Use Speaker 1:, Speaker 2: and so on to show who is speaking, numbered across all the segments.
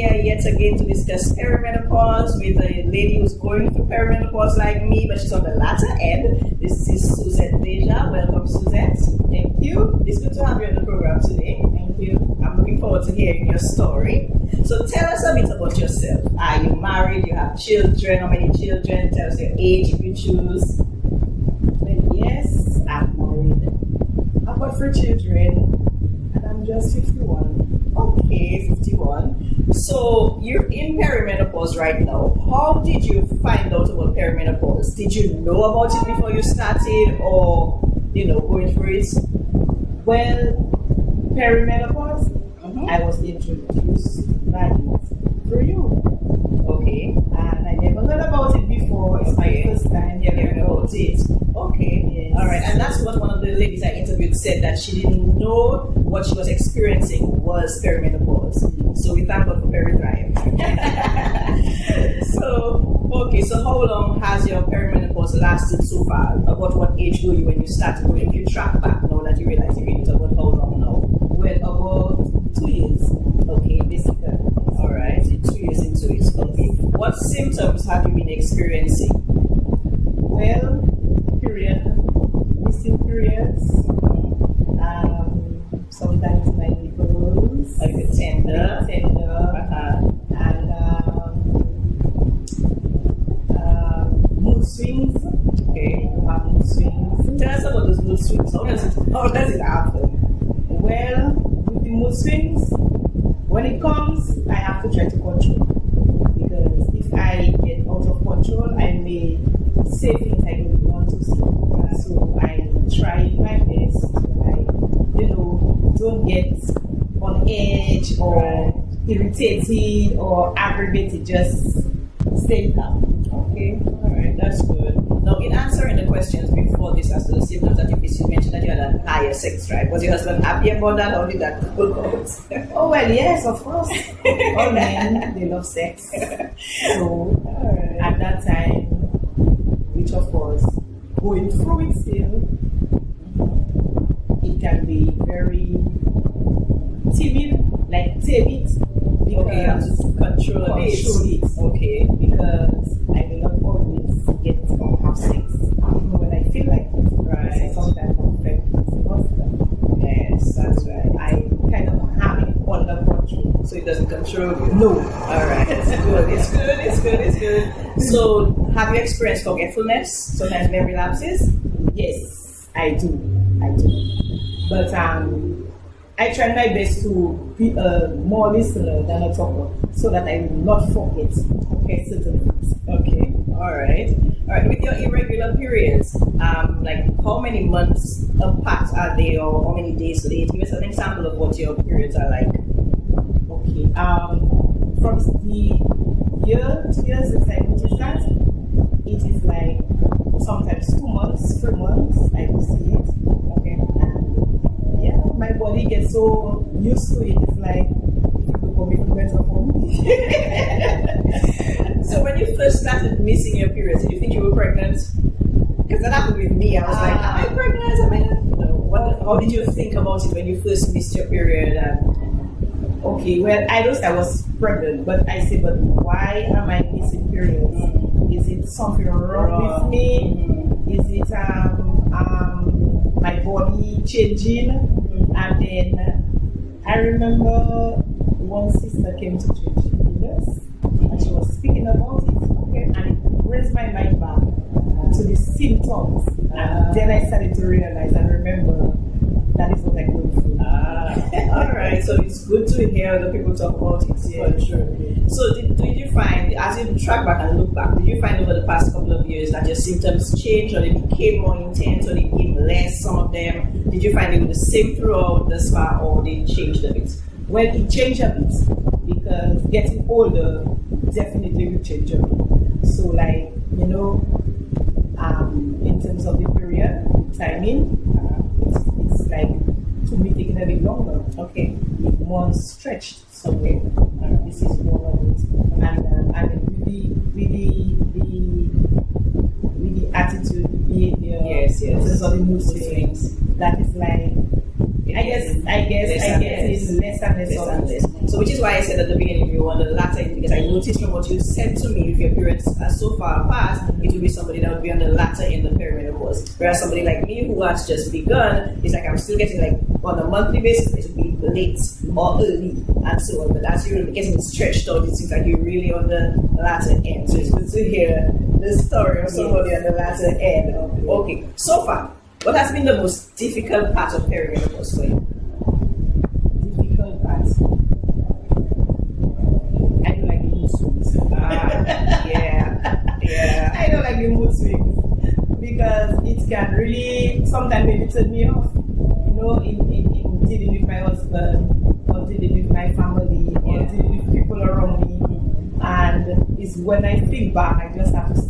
Speaker 1: here yet again to discuss perimenopause with a lady who's going through perimenopause like me, but she's on the latter end. This is Suzette Dejean. Welcome, Suzette. Thank you. It's good to have you on the program today. Thank you. I'm looking forward to hearing your story. So tell us a bit about yourself. Are you married? You have children? How many children? Tell us your age if you choose.
Speaker 2: Well, yes, I'm married. I've got 3 children, and I'm just 51.
Speaker 1: Okay, 51. So you're in perimenopause right now. How did you find out about perimenopause? Did you know about it before you started, or going through it?
Speaker 2: Well, perimenopause, I was introduced by it through you.
Speaker 1: Okay.
Speaker 2: And I never heard about it before. It's my first time hearing about it.
Speaker 1: Okay.
Speaker 2: Yes.
Speaker 1: All right. And that's what one of the ladies I interviewed said, that she didn't know what she was experiencing was perimenopause. So we thank God for Peritime. So how long has your perimenopause lasted so far? About what age were you when you started? If you track back now that you realize you read it, about how long now?
Speaker 2: Well, about 2 years.
Speaker 1: Okay, basically. All right, 2 years into it. Okay. What symptoms have you been experiencing?
Speaker 2: Well, missing periods. Sometimes my nipples.
Speaker 1: Like a tender.
Speaker 2: And mood swings.
Speaker 1: Okay.
Speaker 2: Mood swings.
Speaker 1: Tell us about those mood swings. How does it happen?
Speaker 2: Well, with the mood swings, when it comes, I have to try to control. Because if I get out of control, I may say things I don't want to say. So I try my best to don't get on edge or irritated or aggravated, just stay calm.
Speaker 1: Okay, all right, that's good. Now, in answering the questions before this, as to the symptoms that you mentioned that you had a higher sex drive. Was your husband happy about that, or did that work out?
Speaker 2: Oh, well, yes, of course. All men, they love sex. So, at that time, which of course, going through it still, it can be very timid, like tame it.
Speaker 1: Okay, you have to control it.
Speaker 2: Okay, because I may not always get or have sex, even when I feel like it.
Speaker 1: Right.
Speaker 2: So sometimes I feel
Speaker 1: yes, that's right.
Speaker 2: I kind of have it under control.
Speaker 1: So it doesn't control you?
Speaker 2: No.
Speaker 1: All right, it's good. So, have you experienced forgetfulness? Sometimes memory lapses?
Speaker 2: Yes, I do. But I try my best to be a more listener than a talker, so that I will not forget certain things.
Speaker 1: Okay, all right. With your irregular periods, like how many months apart are they, or how many days late? Give us an example of what your periods are like.
Speaker 2: Okay. From the year 2 years since I noticed that, it is like sometimes 2 months, 3 months, I will see it.
Speaker 1: Okay.
Speaker 2: And yeah, my body gets so used to it. It's like becoming better for me.
Speaker 1: So when you first started missing your periods, did you think you were pregnant? Because that happened with me. I was like, am I pregnant? How did you think about it when you first missed your period?
Speaker 2: Okay, well, I know I was pregnant, but I said, but why am I missing periods? Is it something wrong with me? Is it my body changing? And then I remember one sister came to church with us, and she was speaking about it, and it raised my mind back to the symptoms. And then I started to realize and remember that is what I go through.
Speaker 1: All right, so it's good to hear other people talk about it. Yeah, for sure. So did you find, as you track back and look back, did you find over the past couple of years that your symptoms changed, or they became more intense, or they became less, some of them? Did you find they were the same throughout thus far, or they changed a bit?
Speaker 2: Well, it changed a bit, because getting older definitely will change a bit. So like, in terms of the period, timing, it's like to be taking a bit longer.
Speaker 1: Okay.
Speaker 2: If one stretched somewhere, this is one of it. And with the attitude, the behavior,
Speaker 1: yes.
Speaker 2: in terms of the mood swings, that is like, I guess it's less and less.
Speaker 1: So which is why I said at the beginning, you you're on the latter end, because I noticed from what you said to me, if your periods are so far past, it will be somebody that would be on the latter end of perimenopause. Whereas somebody like me who has just begun, it's like I'm still getting like on a monthly basis, it will be late or early and so on. But as you're getting stretched out, it seems like you're really on the latter end. So it's good to hear the story of somebody on the latter end. Okay, so far, what has been the most difficult part of perimenopause for you?
Speaker 2: Difficult part. I don't like the mood swings.
Speaker 1: Yeah.
Speaker 2: I don't like the mood swings because it can really sometimes maybe turn me off. You know, in dealing with my husband or dealing with my family or dealing with people around me. And it's when I think back, I just have to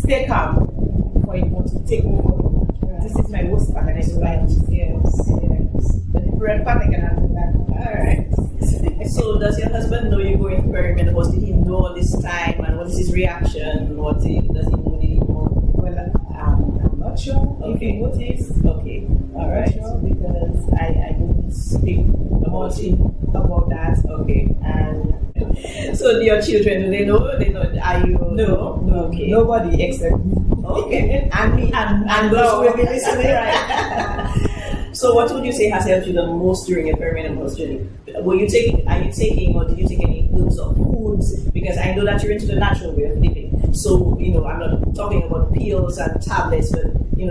Speaker 2: stay calm for it not to take over. This is my worst part, and I don't like it. Yes. But the bread part, I can handle that.
Speaker 1: Alright. So does your husband know you're going through perimenopause? Did he know all this time, and what is his reaction? Does he know? Did he know?
Speaker 2: Well, I'm not sure if he noticed.
Speaker 1: Okay. Alright.
Speaker 2: Sure, because I don't speak about that.
Speaker 1: Okay.
Speaker 2: And
Speaker 1: so your children, do they know? They know? Are you?
Speaker 2: No.
Speaker 1: Okay.
Speaker 2: Nobody except me.
Speaker 1: Okay. And me and those who will be listening, right? So what would you say has helped you the most during your perimenopause journey? Are you taking or did you take any herbs or foods? Because I know that you're into the natural way of living. So, I'm not talking about pills and tablets, but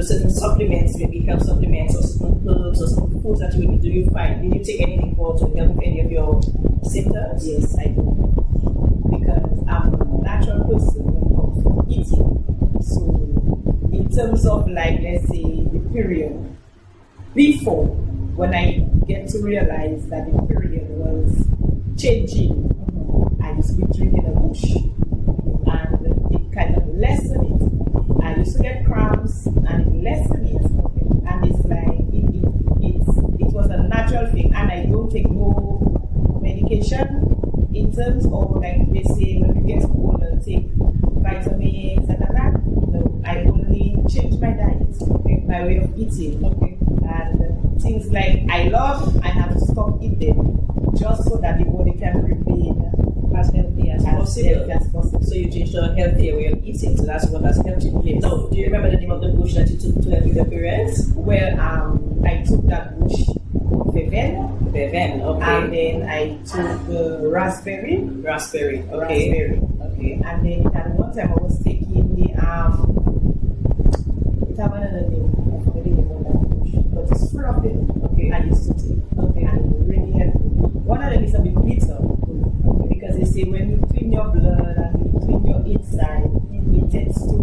Speaker 1: certain supplements, maybe health supplements or certain herbs or some foods that you would do you find. Did you take anything for to help with any of your symptoms?
Speaker 2: Yes, I do. Because I'm a natural person when it comes to eating. So in terms of like let's say the period, before when I get to realize that the period was changing, I used to be drinking a bush and it kind of lessened it. I used to get cramps and it lessened it. And it's like it was a natural thing, and I don't take no medication in terms of like they say when you get older take vitamins and that. No, I only change my diet, my way of eating. And things like I have to stop eating just so that the body can remain
Speaker 1: as healthy as possible. So you changed to a healthier way of eating, so that's what has helped you.
Speaker 2: Yes.
Speaker 1: Now, do you remember the name of the bush that you took to help with your periods?
Speaker 2: Well, I took that bush, Dejean,
Speaker 1: okay.
Speaker 2: and then I took the raspberry.
Speaker 1: Okay.
Speaker 2: And then at one time I was taking the it have another name, I forget the name of that bush, but it's full of them. I used to take. And it really helped me. One of them is a bit bitter because they say when you clean your blood and you clean your inside, it tends to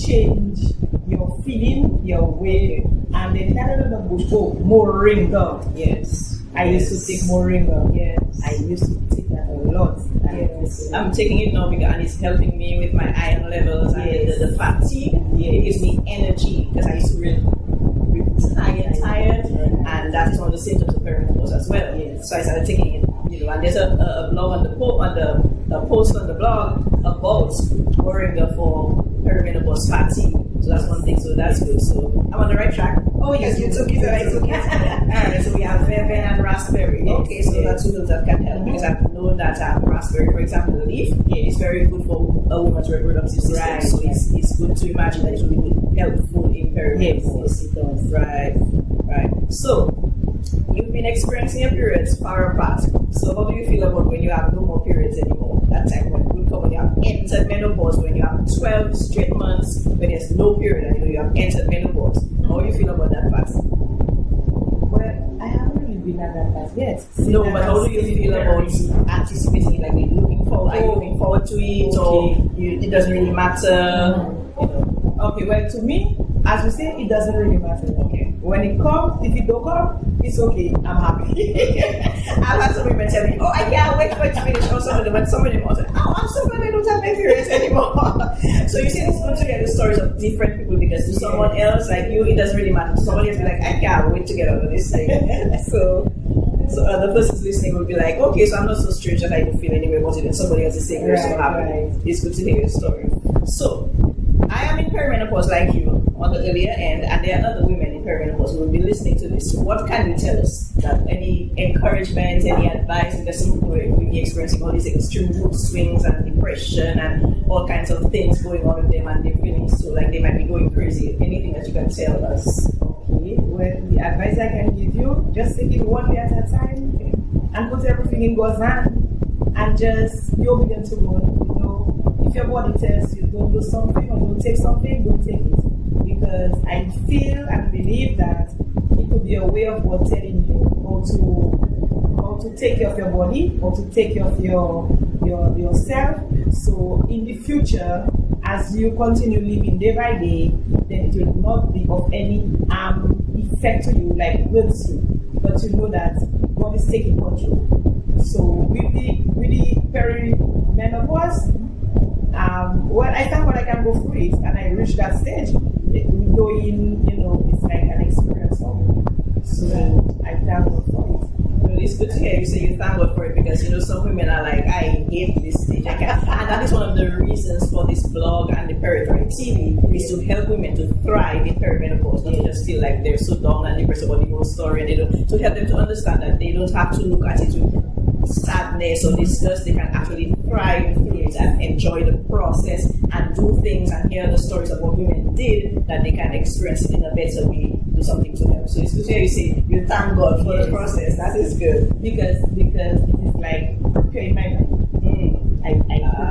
Speaker 2: change your feeling, your way. And then that another bush, moringa.
Speaker 1: Yes.
Speaker 2: I used to take moringa.
Speaker 1: Yes.
Speaker 2: I used to take that a lot.
Speaker 1: Yes. I'm taking it now because it's helping me with my iron levels and the fatigue. It gives me energy because I used to really tired, and that's one of the symptoms of perimenopause as well.
Speaker 2: Yes.
Speaker 1: So I started taking it, and there's a blog on the post on the blog about moringa for perimenopause fatigue. So that's one thing. So that's good. So I'm on the right track.
Speaker 2: Oh yes,
Speaker 1: you took it. I took it. Alright, so we have Dejean and raspberry.
Speaker 2: Yes.
Speaker 1: Okay, so that's two things that can help because I've known that raspberry, for example, the leaf is very good for a woman's reproductive system.
Speaker 2: Right.
Speaker 1: So it's good to imagine that it will be helpful in perimenopause.
Speaker 2: Yes, it does.
Speaker 1: Right. So you've been experiencing your periods far apart. So how do you feel about when you have no more periods anymore? That time when you have entered menopause, when you have 12 straight months when there's no period and you have entered menopause. How do you feel about that part?
Speaker 2: Well, I haven't really been at that part yet.
Speaker 1: No, but how do you feel about anticipating it? Like looking forward? Are you looking forward to it, or it doesn't really matter?
Speaker 2: Okay, well, to me, as we say, it doesn't really matter. When it comes, if it don't come, it's okay. I'm happy.
Speaker 1: I've had some women tell me, "Oh, I can't wait for it to finish." Or some of them said, "Oh, I'm so glad I don't have my periods anymore." So you see, it's good to get the stories of different people because to someone else like you, it doesn't really matter. To somebody else, be like, "I can't wait to get out of this thing." So the person listening will be like, "Okay, so I'm not so strange that I don't feel anyway about it." And somebody else is saying, "You're so happy." It's good to hear your story. So I am in perimenopause like you on the earlier end, and there are other women in perimenopause who will be listening to this. So what can you tell us? That any encouragement, any advice? Because some people will be experiencing all these extreme mood swings and depression and all kinds of things going on with them, and they're feeling so like they might be going crazy. Anything that you can tell us?
Speaker 2: Okay, well, the advice I can give you, just take it one day at a time, okay, and put everything in God's hand, and just be obedient to God. You know, if your body tells you don't do something or don't take something, don't take it. Because I feel and believe that it could be a way of God telling you how to take care of your body, or to take care of yourself. So in the future, as you continue living day by day, then it will not be of any effect to you, like hurts you. But you know that God is taking control. So with the perimenopause, well, I thank God I can go through it, and I reached that stage. Knowing, you know, it's like an experience for me. So I thank God for it.
Speaker 1: Well, it's good to hear you say you thank God for it, because you know some women are like, I hate this stage. I can't. And that is one of the reasons for this blog and the Perimenopause TV, is to help women to thrive in perimenopause, not to just feel like they're so down and depressed about the whole story, and they don't, to help them to understand that they don't have to look at it with sadness or disgust. They can actually thrive through it and enjoy the process and do things and hear the stories of what women did, that they can experience it in a better way, do something to help. So it's good to hear you say you thank God for the process. That is good,
Speaker 2: because it is like preparing my mind. I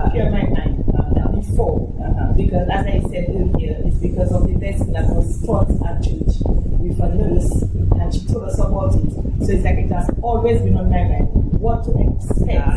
Speaker 2: prepare my mind before, because as I said earlier, it's because of the lesson that was taught at church with a nurse, and she told us about it. So it's like it has always been on my mind what to expect,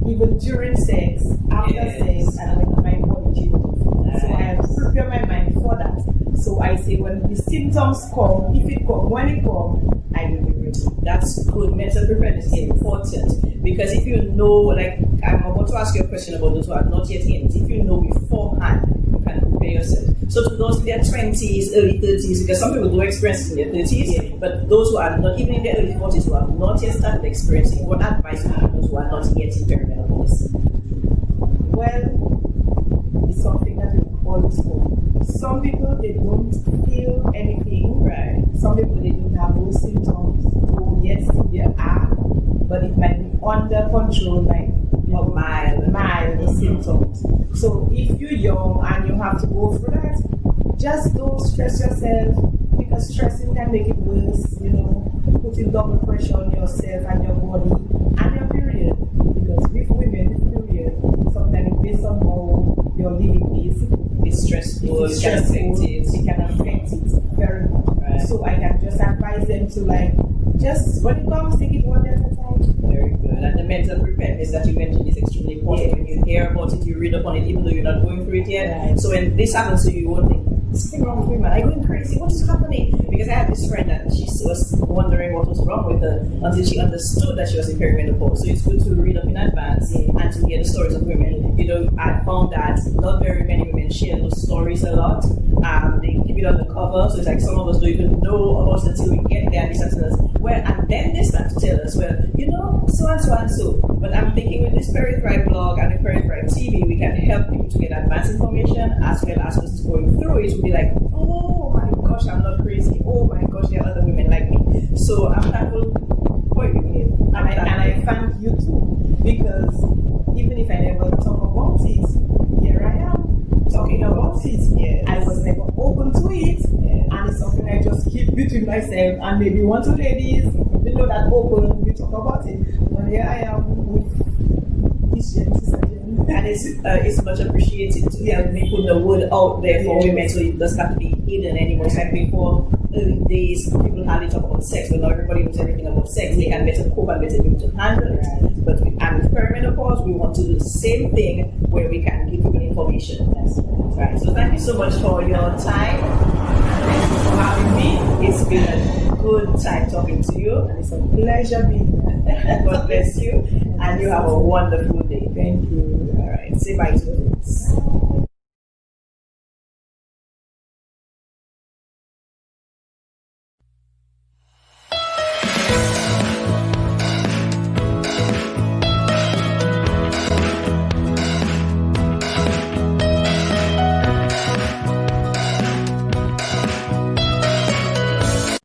Speaker 2: even during sex, after sex, and when my body changes. So I have to prepare my mind for that. So I say when the symptoms come, if it comes, when it comes, I will be ready.
Speaker 1: That's good. Mental preparedness is important, because if you know, like I'm about to ask you a question about those who are not yet in it, if you know beforehand, you can prepare yourself. So to those in their 20s, early 30s, because some people do experience it in their 30s, but those who are not even in their early 40s, who have not yet started experiencing, what advice would you give those who are not yet in perimenopause?
Speaker 2: Well, it's something that we always know. Some people, they don't feel anything.
Speaker 1: Right.
Speaker 2: Some people, they don't have those symptoms. So yes, they are, but it might be under control, like mild symptoms. So if you're young and you have to go through that, just don't stress yourself, because stressing can make it worse. You know, putting double pressure on yourself and your body and your period. Because with women, with period, sometimes based on how your living is,
Speaker 1: it's stressful.
Speaker 2: It can affect it very much.
Speaker 1: Right.
Speaker 2: So I can just advise them to, like, just when it comes, take it one day at a time.
Speaker 1: Very good. And the mental preparedness that you mentioned is extremely important.
Speaker 2: Yes.
Speaker 1: When you hear about it, you read up on it, even though you're not going through it yet.
Speaker 2: Right.
Speaker 1: So when this happens to you, you won't think, something wrong with me, man. I'm going crazy. What is happening? Because I had this friend that she was wondering what was wrong with her until she understood that she was in perimenopause. So it's good to read up in advance and to hear the stories of women. You know, I found that not very many women share those stories a lot. They keep it on the cover, so it's like some of us don't even know about it until we get there and they start to tell us, well, and then they start to tell us, well, you know, so and so and so. But I'm thinking with this Perimenopause blog and the Perimenopause TV, we can help people to get advanced information as well as just going through it. We'll be like, oh my gosh, I'm not crazy. Oh my gosh, there are other women like me. So I'm thankful for you.
Speaker 2: And I thank you too, because even if I never talk about it, here I am talking about it.
Speaker 1: Yes.
Speaker 2: I was never open to it, and it's something I just keep between myself and maybe one, two ladies. They know that open, we talk about it. But here I am with this Jen.
Speaker 1: And it's much appreciated to help me put the word out there for women, so it doesn't have to be hidden anymore. It's like before, early days, people hardly talk about sex, but now everybody knows everything about sex. They can better cope and better be able to handle it. But with perimenopause, we want to do the same thing where we can give people information. That's right. So thank you so much for your time. Thank you for having me. It's been a good time talking to you,
Speaker 2: And it's a pleasure being here.
Speaker 1: God bless you, and you have a wonderful day.
Speaker 2: Thank you.
Speaker 1: All right, say bye to the friends.